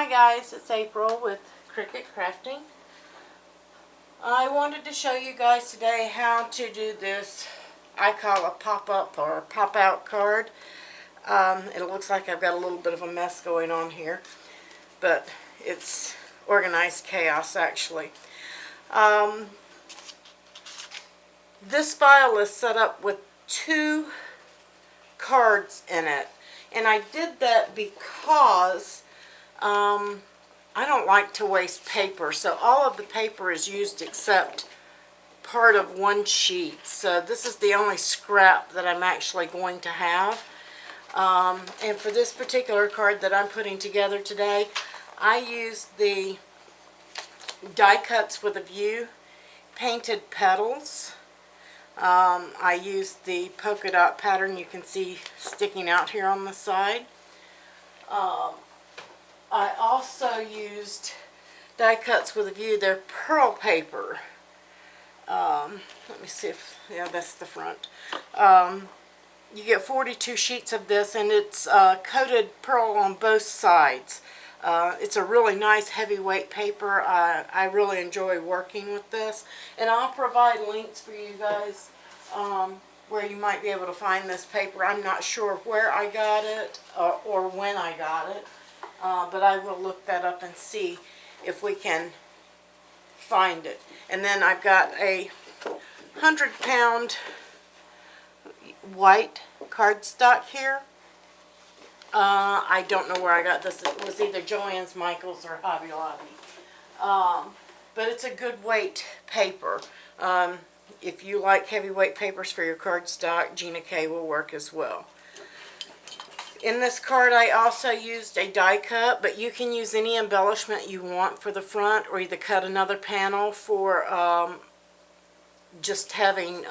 guys, it's April with Cricut-Crafting. I wanted to show you guys today how to do this, I call a pop-up or pop-out card. It looks like I've got a little bit of a mess going on here, but it's organized chaos actually. This file is set up with 2 cards in it, and I did that because I don't like to waste paper, so all of the paper is used except part of one sheet. So this is the only scrap that I'm actually going to have. And for this particular card that I'm putting together today, I used the die cuts with a view painted petals. I used the polka dot pattern you can see sticking out here on the side. I also used die cuts with a view. They're pearl paper. Let me see if, yeah, that's the front. You get 42 sheets of this, and it's coated pearl on both sides. It's a really nice heavyweight paper. I really enjoy working with this, and I'll provide links for you guys where you might be able to find this paper. I'm not sure where I got it or when I got it, but I will look that up and see if we can find it. And then I've got a 100-pound white cardstock here. I don't know where I got this. It was either Joann's, Michael's, or Hobby Lobby. But it's a good weight paper. If you like heavyweight papers for your cardstock, Gina K will work as well. In this card I also used a die cut, but you can use any embellishment you want for the front, or either cut another panel for just having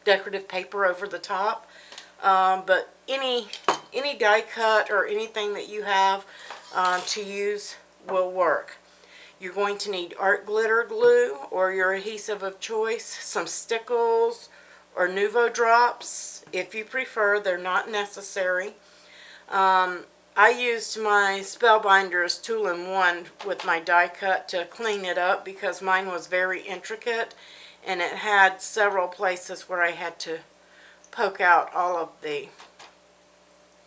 decorative paper over the top. But any die cut or anything that you have to use will work. You're going to need art glitter glue or your adhesive of choice, some stickles or Nuvo drops if you prefer. They're not necessary. I used my Spellbinders Tool-in-One with my die cut to clean it up because mine was very intricate and it had several places where I had to poke out all of the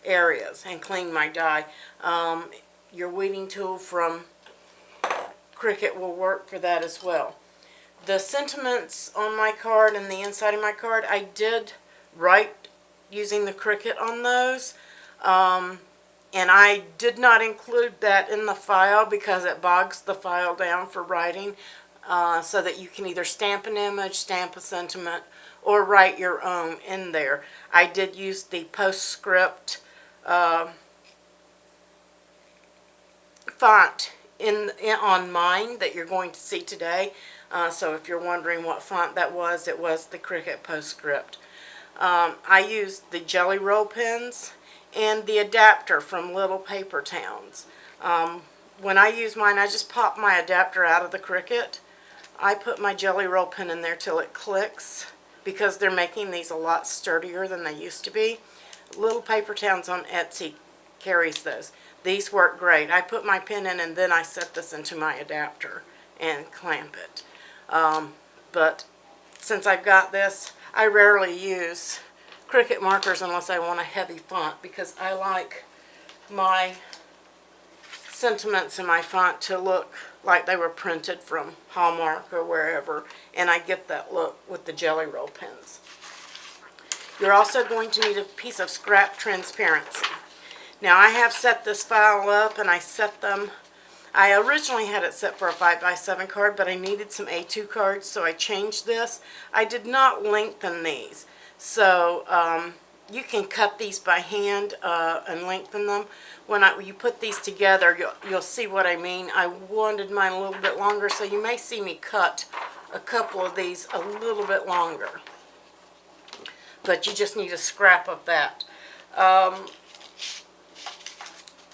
areas and clean my die. Your weeding tool from Cricut will work for that as well. The sentiments on my card and the inside of my card, I did write using the Cricut on those. And I did not include that in the file because it bogs the file down for writing, so that you can either stamp an image, stamp a sentiment, or write your own in there. I did use the postscript font on mine that you're going to see today. So if you're wondering what font that was, it was the Cricut postscript. I used the Jelly Roll pens and the adapter from Little Paper Towns. When I use mine, I just pop my adapter out of the Cricut. I put my Jelly Roll pen in there till it clicks because they're making these a lot sturdier than they used to be. Little Paper Towns on Etsy carries those. These work great. I put my pen in and then I set this into my adapter and clamp it. But since I've got this, I rarely use Cricut markers unless I want a heavy font because I like my sentiments in my font to look like they were printed from Hallmark or wherever, and I get that look with the Jelly Roll pens. You're also going to need a piece of scrap transparency. Now I have set this file up and I set them, I originally had it set for a 5x7 card, but I needed some A2 cards, so I changed this. I did not lengthen these, so you can cut these by hand and lengthen them. When you put these together, you'll see what I mean. I wanted mine a little bit longer, so you may see me cut a couple of these a little bit longer. But you just need a scrap of that.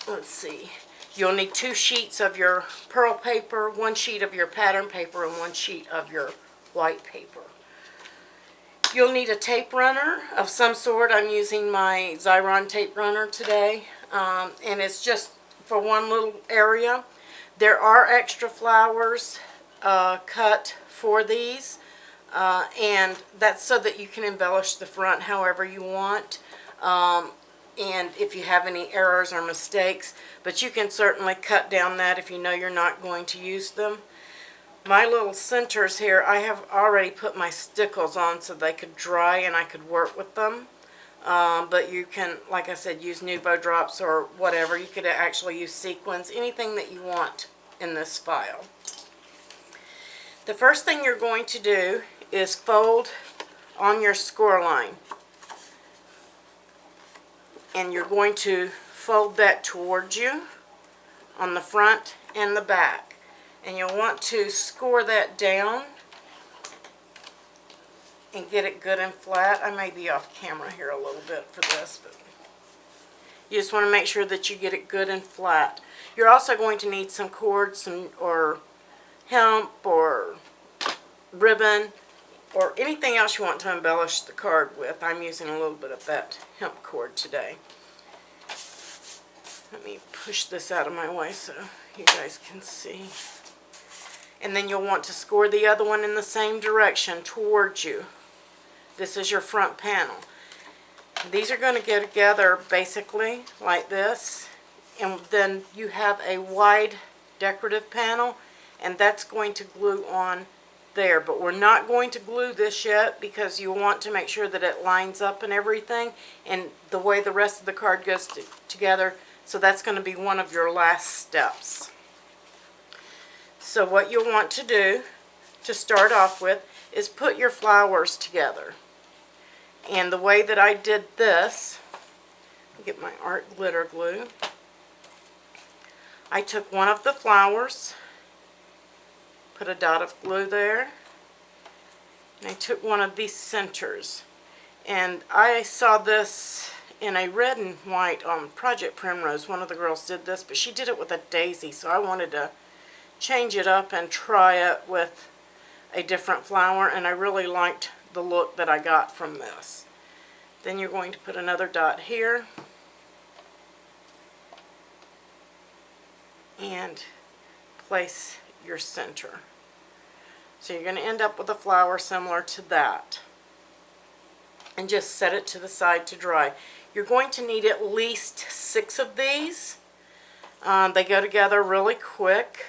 Let's see. You'll need 2 sheets of your pearl paper, 1 sheet of your pattern paper, and 1 sheet of your white paper. You'll need a tape runner of some sort. I'm using my Xyron tape runner today, and it's just for one little area. There are extra flowers cut for these, and that's so that you can embellish the front however you want. And if you have any errors or mistakes, but you can certainly cut down that if you know you're not going to use them. My little centers here, I have already put my stickles on so they could dry and I could work with them. But you can, like I said, use Nuvo drops or whatever. You could actually use sequins, anything that you want in this file. The first thing you're going to do is fold on your score line. And you're going to fold that towards you on the front and the back. And you'll want to score that down and get it good and flat. I may be off camera here a little bit for this, but you just want to make sure that you get it good and flat. You're also going to need some cord, or hemp or ribbon or anything else you want to embellish the card with. I'm using a little bit of that hemp cord today. Let me push this out of my way so you guys can see. And then you'll want to score the other one in the same direction towards you. This is your front panel. These are going to go together basically like this. And then you have a wide decorative panel, and that's going to glue on there. But we're not going to glue this yet because you want to make sure that it lines up and everything, and the way the rest of the card goes together. So that's going to be one of your last steps. So what you'll want to do to start off with is put your flowers together. And the way that I did this, get my art glitter glue. I took one of the flowers, put a dot of glue there, and I took one of these centers. And I saw this in a red and white on Project Primrose. One of the girls did this, but she did it with a daisy, so I wanted to change it up and try it with a different flower, and I really liked the look that I got from this. Then you're going to put another dot here and place your center. So you're going to end up with a flower similar to that, and just set it to the side to dry. You're going to need at least 6 of these. They go together really quick.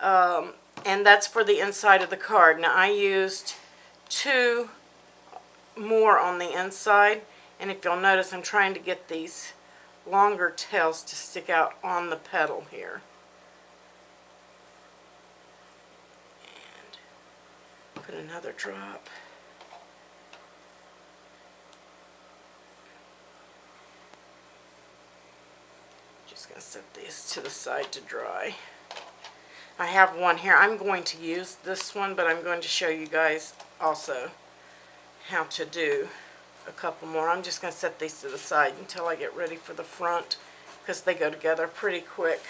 And that's for the inside of the card. Now I used 2 more on the inside, and if you'll notice, I'm trying to get these longer tails to stick out on the petal here. And put another drop. Just going to set these to the side to dry. I have one here. I'm going to use this one, but I'm going to show you guys also how to do a couple more. I'm just going to set these to the side until I get ready for the front, because they go together pretty quick.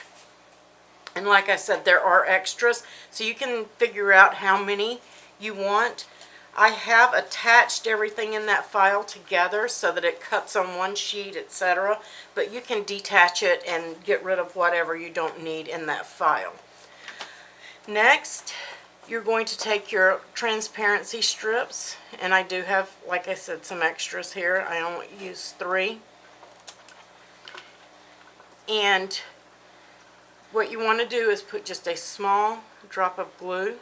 And like I said, there are extras, so you can figure out how many you want. I have attached everything in that file together so that it cuts on one sheet, etc. But you can detach it and get rid of whatever you don't need in that file. Next, you're going to take your transparency strips, and I do have, like I said, some extras here. I only use 3. And what you want to do is put just a small drop of glue.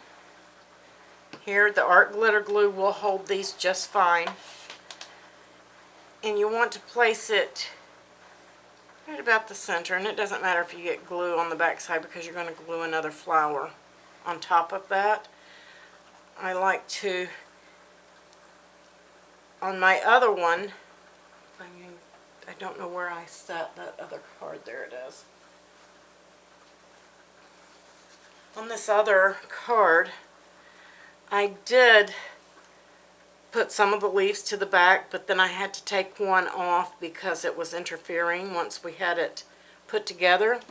Here, the art glitter glue will hold these just fine. And you want to place it right about the center, and it doesn't matter if you get glue on the back side because you're going to glue another flower on top of that. I like to, on my other one, I don't know where I set that other card. There it is. On this other card, I did put some of the leaves to the back, but then I had to take one off because it was interfering once we had it put together.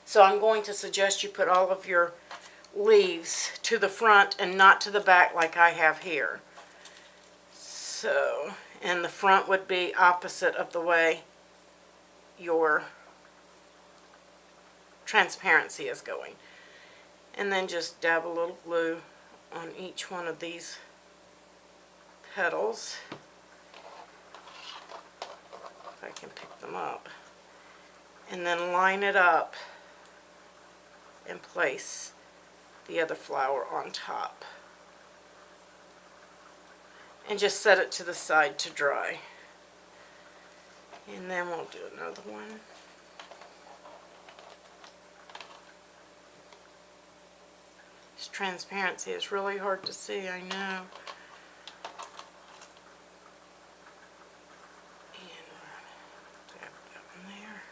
So I'm going to suggest you put all of your leaves to the front and not to the back like I have here. So, and the front would be opposite of the way your transparency is going. And then just dab a little glue on each one of these petals. If I can pick them up. And then line it up and place the other flower on top. And just set it to the side to dry. And then we'll do another one. This transparency is really hard to see, I know. And grab that one there.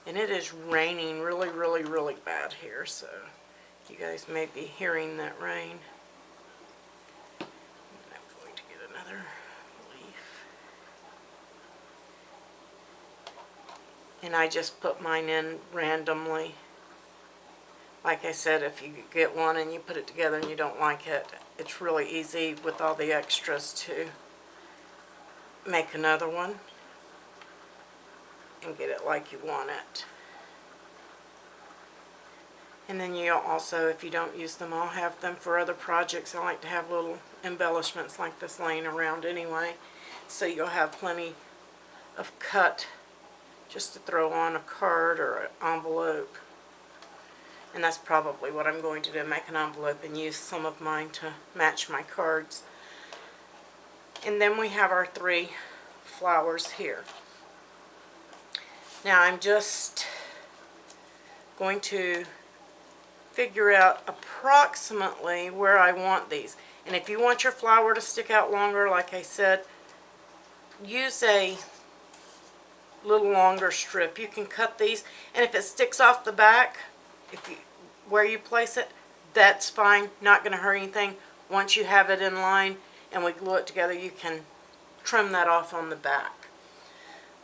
And it is raining really, really, really bad here, so you guys may be hearing that rain. And I'm going to get another leaf. And I just put mine in randomly. Like I said, if you get one and you put it together and you don't like it, it's really easy with all the extras to make another one and get it like you want it. And then you also, if you don't use them, I'll have them for other projects. I like to have little embellishments like this laying around anyway, so you'll have plenty of cut just to throw on a card or an envelope. And that's probably what I'm going to do, make an envelope and use some of mine to match my cards. And then we have our 3 flowers here. Now I'm just going to figure out approximately where I want these. And if you want your flower to stick out longer, like I said, use a little longer strip. You can cut these, and if it sticks off the back, where you place it, that's fine, not going to hurt anything. Once you have it in line and we glue it together, you can trim that off on the back.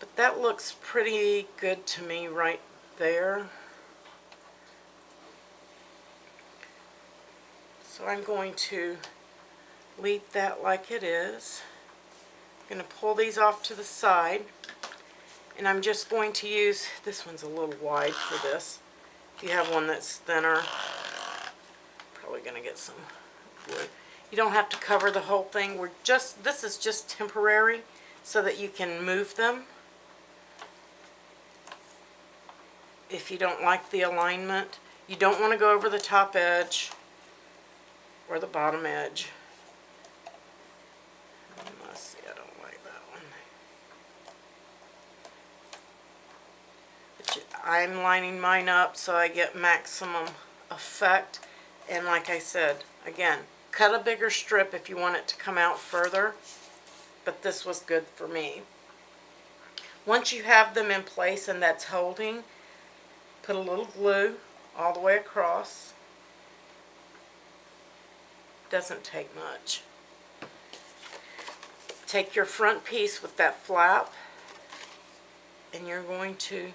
But that looks pretty good to me right there. So I'm going to leave that like it is. I'm going to pull these off to the side, and I'm just going to use, this one's a little wide for this. If you have one that's thinner, probably going to get some glue. You don't have to cover the whole thing. This is just temporary so that you can move them if you don't like the alignment. You don't want to go over the top edge or the bottom edge. Let's see, I don't like that one. I'm lining mine up so I get maximum effect. And like I said, again, cut a bigger strip if you want it to come out further, but this was good for me. Once you have them in place and that's holding, put a little glue all the way across. Doesn't take much. Take your front piece with that flap, and you're going to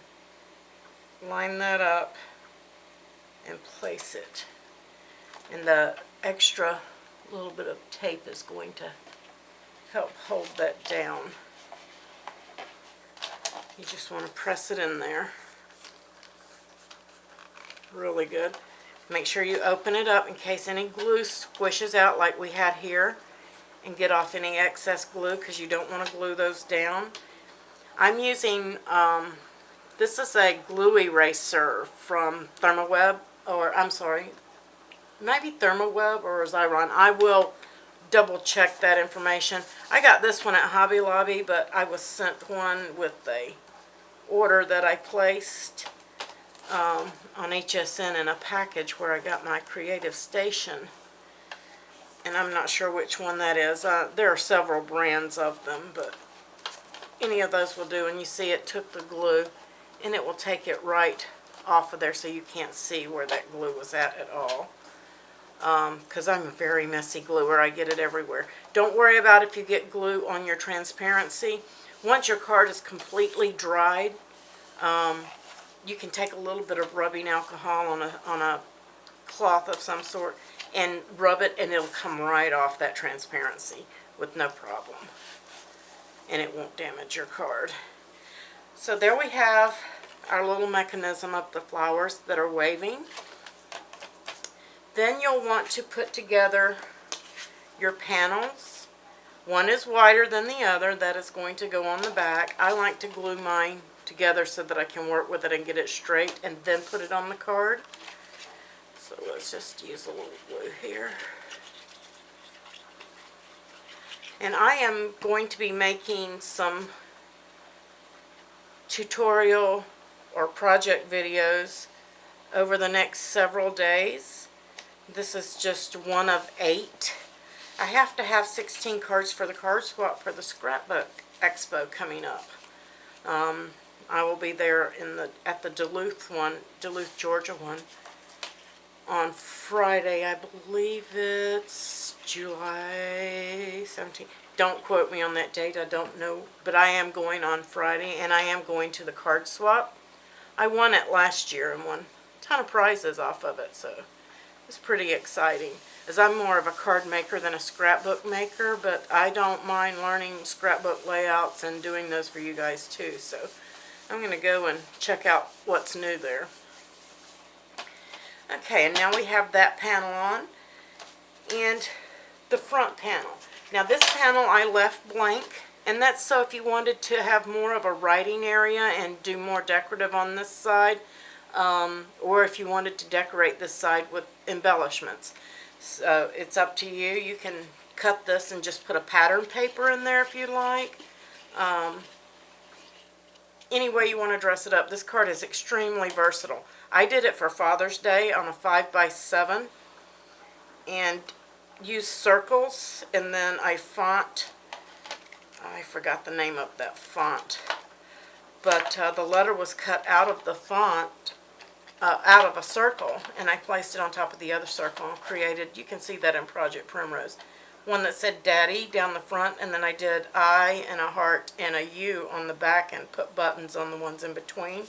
line that up and place it. And the extra little bit of tape is going to help hold that down. You just want to press it in there really good. Make sure you open it up in case any glue squishes out like we had here, and get off any excess glue, because you don't want to glue those down. I'm using this is a glue eraser from Thermoweb, or I'm sorry, maybe Thermoweb or Xyron. I will double check that information. I got this one at Hobby Lobby, but I was sent one with a order that I placed on HSN in a package where I got my Creative Station. And I'm not sure which one that is. There are several brands of them, but any of those will do. And you see it took the glue, and it will take it right off of there so you can't see where that glue was at all. Because I'm a very messy gluer. I get it everywhere. Don't worry about if you get glue on your transparency. Once your card is completely dried, you can take a little bit of rubbing alcohol on a cloth of some sort and rub it, and it'll come right off that transparency with no problem. And it won't damage your card. So there we have our little mechanism of the flowers that are waving. Then you'll want to put together your panels. One is wider than the other. That is going to go on the back. I like to glue mine together so that I can work with it and get it straight and then put it on the card. So let's just use a little glue here. And I am going to be making some tutorial or project videos over the next several days. This is just one of 8. I have to have 16 cards for the card swap for the scrapbook expo coming up. I will be there at the Duluth, Georgia one on Friday. I believe it's July 17th. Don't quote me on that date. I don't know. But I am going on Friday, and I am going to the card swap. I won it last year and won a ton of prizes off of it, so it's pretty exciting. As I'm more of a card maker than a scrapbook maker, but I don't mind learning scrapbook layouts and doing those for you guys too. So I'm going to go and check out what's new there. Okay, and now we have that panel on, and the front panel. Now this panel I left blank, and that's so if you wanted to have more of a writing area and do more decorative on this side, or if you wanted to decorate this side with embellishments. So it's up to you. You can cut this and just put a pattern paper in there if you like. Any way you want to dress it up. This card is extremely versatile. I did it for Father's Day on a 5x7 and used circles, and then I forgot the name of that font, but the letter was cut out of the font, out of a circle, and I placed it on top of the other circle and created, you can see that in Project Primrose, one that said Daddy down the front, and then I did I and a heart and a U on the back and put buttons on the ones in between.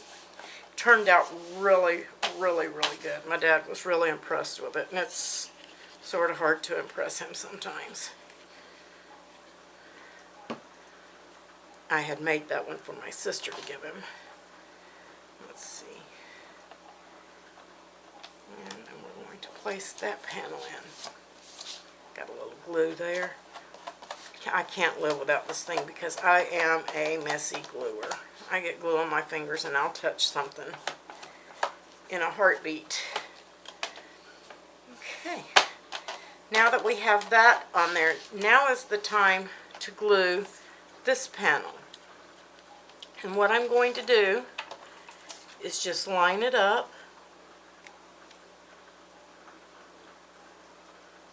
Turned out really, really, really good. My dad was really impressed with it, and it's sort of hard to impress him sometimes. I had made that one for my sister to give him. Let's see. And then we're going to place that panel in. Got a little glue there. I can't live without this thing because I am a messy gluer. I get glue on my fingers and I'll touch something in a heartbeat. Okay. Now that we have that on there, now is the time to glue this panel. And what I'm going to do is just line it up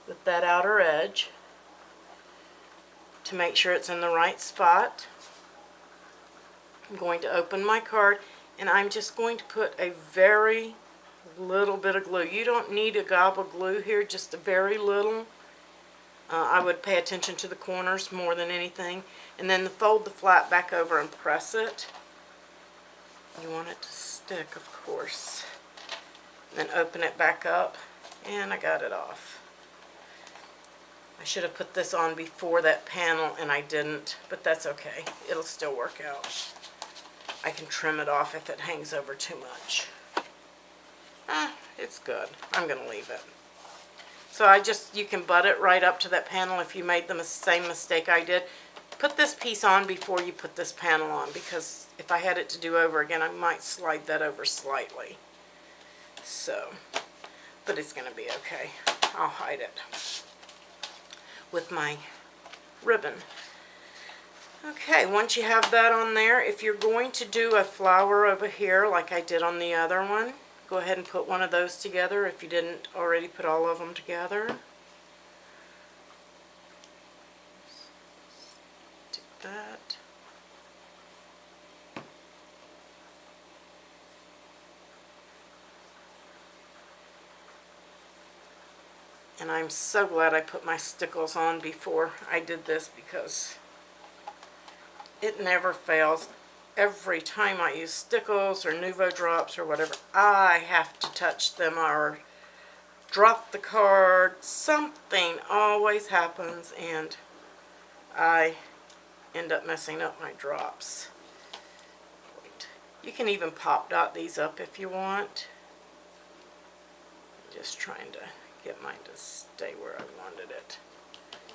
with that outer edge to make sure it's in the right spot. I'm going to open my card, and I'm just going to put a very little bit of glue. You don't need a gob of glue here, just a very little. I would pay attention to the corners more than anything, and then fold the flap back over and press it. You want it to stick, of course. Then open it back up, and I got it off. I should have put this on before that panel, and I didn't, but that's okay. It'll still work out. I can trim it off if it hangs over too much. It's good. I'm going to leave it. So you can butt it right up to that panel if you made the same mistake I did. Put this piece on before you put this panel on, because if I had it to do over again, I might slide that over slightly. So, but it's going to be okay. I'll hide it with my ribbon. Okay, once you have that on there, if you're going to do a flower over here like I did on the other one, go ahead and put one of those together if you didn't already put all of them together. Do that. And I'm so glad I put my stickles on before I did this, because it never fails. Every time I use stickles or Nuvo drops or whatever, I have to touch them or drop the card. Something always happens, and I end up messing up my drops. Wait. You can even pop dot these up if you want. I'm just trying to get mine to stay where I wanted it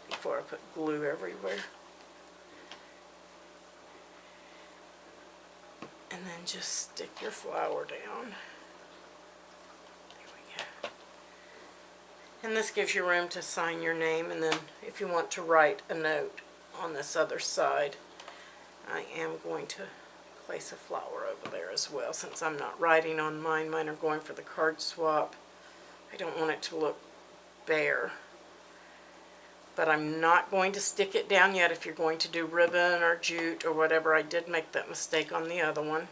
before I put glue everywhere. And then just stick your flower down. There we go. And this gives you room to sign your name, and then if you want to write a note on this other side, I am going to place a flower over there as well, since I'm not writing on mine. Mine are going for the card swap. I don't want it to look bare. But I'm not going to stick it down yet if you're going to do ribbon or jute or whatever. I did make that mistake on the other one.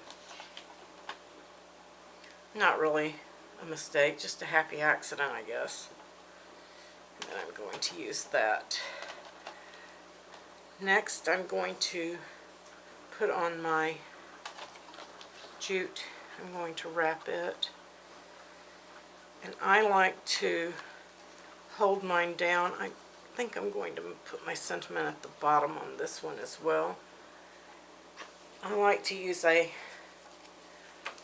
Not really a mistake, just a happy accident, I guess. And then I'm going to use that. Next, I'm going to put on my jute. I'm going to wrap it. And I like to hold mine down. I think I'm going to put my sentiment at the bottom on this one as well. I like to use a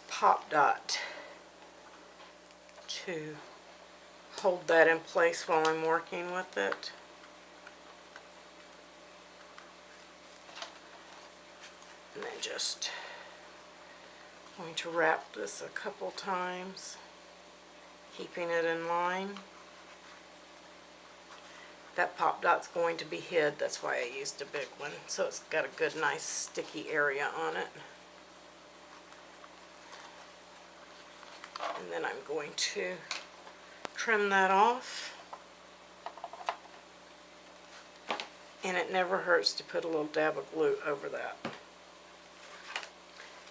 pop dot to hold that in place while I'm working with it. And then just going to wrap this a couple times, keeping it in line. That pop dot's going to be hid, that's why I used a big one, so it's got a good nice sticky area on it. And then I'm going to trim that off. And it never hurts to put a little dab of glue over that.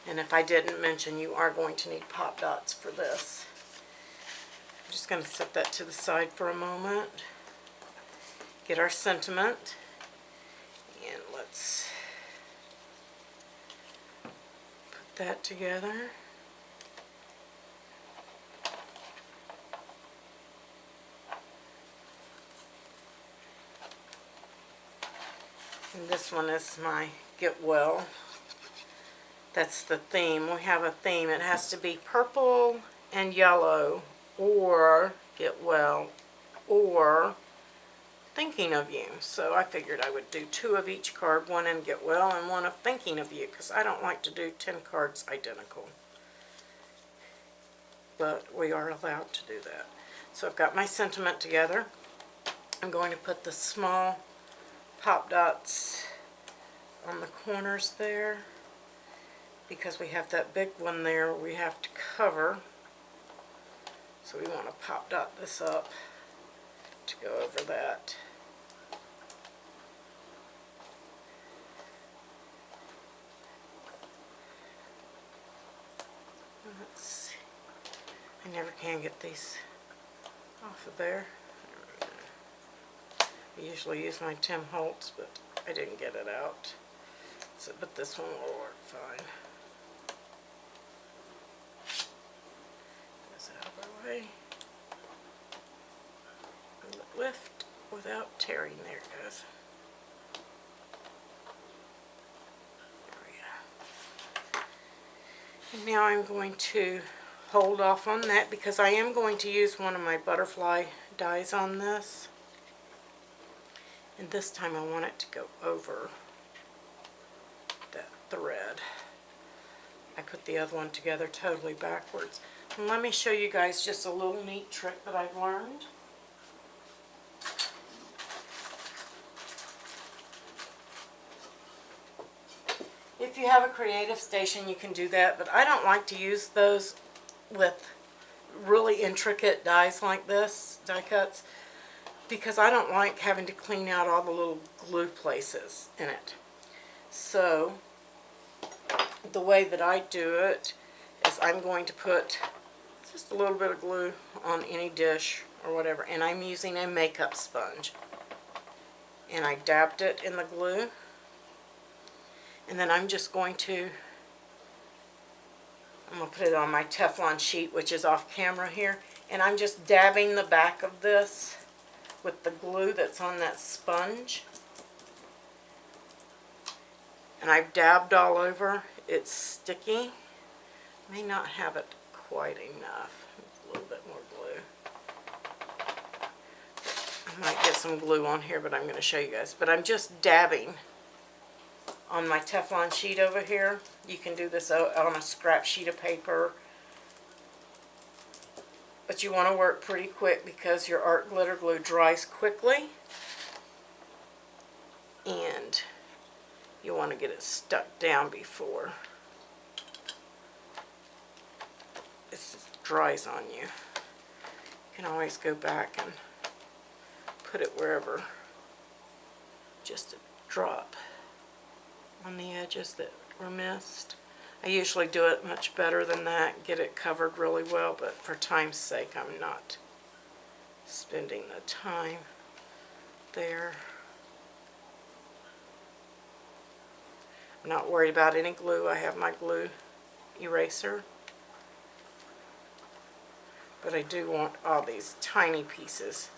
And if I didn't mention, you are going to need pop dots for this. I'm just going to set that to the side for a moment. Get our sentiment, and let's put that together. And this one is my Get Well. That's the theme. We have a theme. It has to be purple and yellow, or Get Well, or Thinking of You. So I figured I would do 2 of each card, one in Get Well and one of Thinking of You, because I don't like to do 10 cards identical. But we are allowed to do that. So I've got my sentiment together. I'm going to put the small pop dots on the corners there, because we have that big one there we have to cover. So we want to pop dot this up to go over that. Let's see. I never can get these off of there. I usually use my Tim Holtz, but I didn't get it out. So, but this one will work fine. Get out of our way. Lift without tearing. There it goes. There we go. And now I'm going to hold off on that, because I am going to use one of my butterfly dies on this. And this time I want it to go over that thread. I put the other one together totally backwards. And let me show you guys just a little neat trick that I've learned. If you have a creative station, you can do that, but I don't like to use those with really intricate dies like this, die cuts, because I don't like having to clean out all the little glue places in it. So the way that I do it is I'm going to put just a little bit of glue on any dish or whatever, and I'm using a makeup sponge. And I dabbed it in the glue, and then I'm just going to put it on my Teflon sheet, which is off camera here, and I'm just dabbing the back of this with the glue that's on that sponge. And I've dabbed all over. It's sticky, May not have it quite enough. A little bit more glue. I might get some glue on here, but I'm going to show you guys. But I'm just dabbing on my Teflon sheet over here. You can do this on a scrap sheet of paper. But you want to work pretty quick because your art glitter glue dries quickly. And you want to get it stuck down before it dries on you. You can always go back and put it wherever, just a drop on the edges that were missed. I usually do it much better than that, get it covered really well, but for time's sake I'm not spending the time there. I'm not worried about any glue. I have my glue eraser. But I do want all these tiny pieces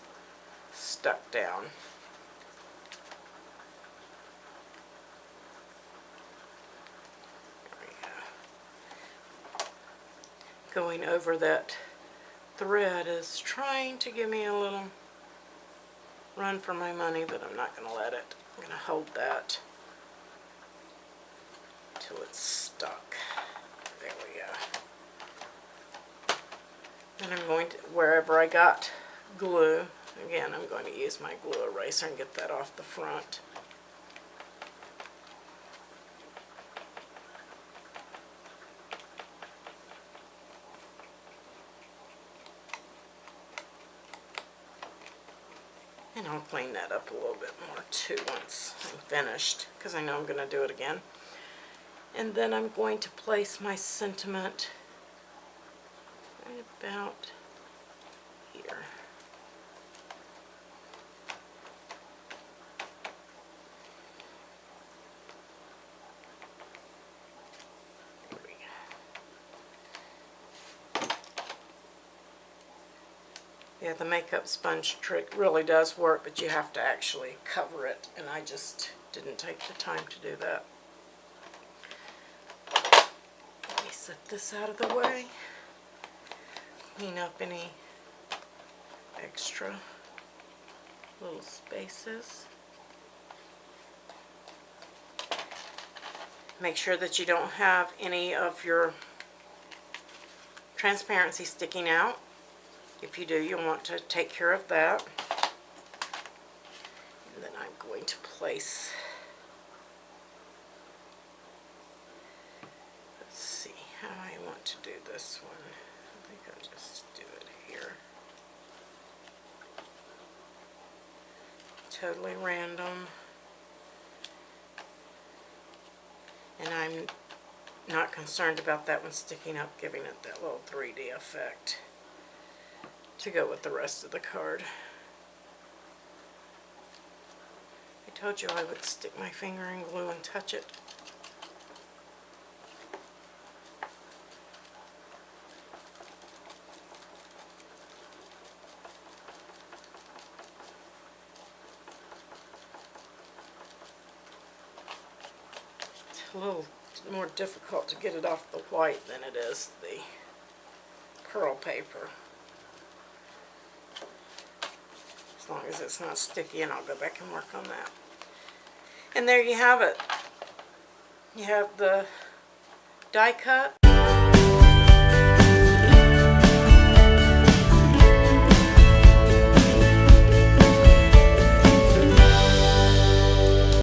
stuck down. There we go. Going over that thread is trying to give me a little run for my money, but I'm not going to let it. I'm going to hold that till it's stuck. There we go. And I'm going to, wherever I got glue, again, I'm going to use my glue eraser and get that off the front. And I'll clean that up a little bit more too once I'm finished, because I know I'm going to do it again. And then I'm going to place my sentiment right about here. There we go. Yeah, the makeup sponge trick really does work, but you have to actually cover it, and I just didn't take the time to do that. Let me set this out of the way. Clean up any extra little spaces. Make sure that you don't have any of your transparency sticking out. If you do, you'll want to take care of that. And then I'm going to place, let's see how I want to do this one. I think I'll just do it here. Totally random. And I'm not concerned about that one sticking up, giving it that little 3D effect to go with the rest of the card. I told you I would stick my finger in glue and touch it. It's a little more difficult to get it off the white than it is the curl paper. As long as it's not sticky, and I'll go back and work on that. And there you have it. You have the die cut.